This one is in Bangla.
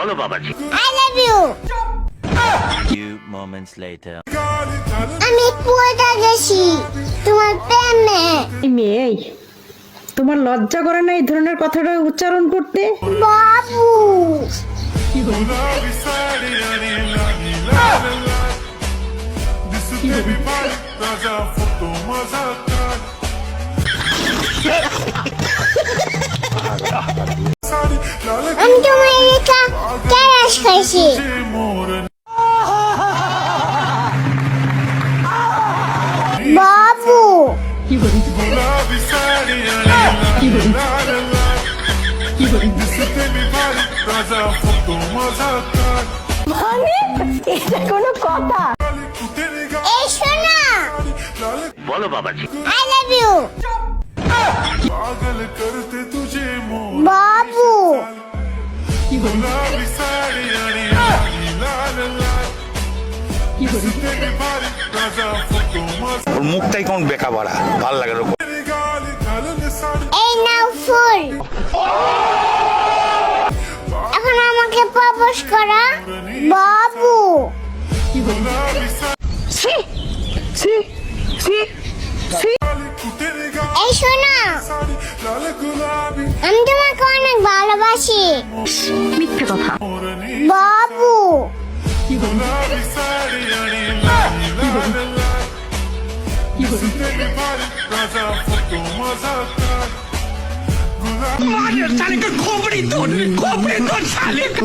বলো বাবাজি। I love you. Few moments later. আমি পড়ে গেছি তোমার প্রেমে। এই মেয়ে, এই তোমার লজ্জা করে না এই ধরনের কথাটা উচ্চারণ করতে? বাবু আমি তোমার রেখা ক্যারাস খাইছি। বাবু এটা কোনো কথা? এই শোনা, বলো বাবাজি। I love you. বাবু ওর মুখটাই কেমন বেকা ভরা, ভাল লাগে ওরকম। এই নাও ফুল, এখন আমাকে প্রপোজ করা। বাবু এই শোনা, আমি তোমাকে অনেক ভালোবাসি। মিথ্যে কথা। বাবু साले का खोपड़ी तोड़ साले का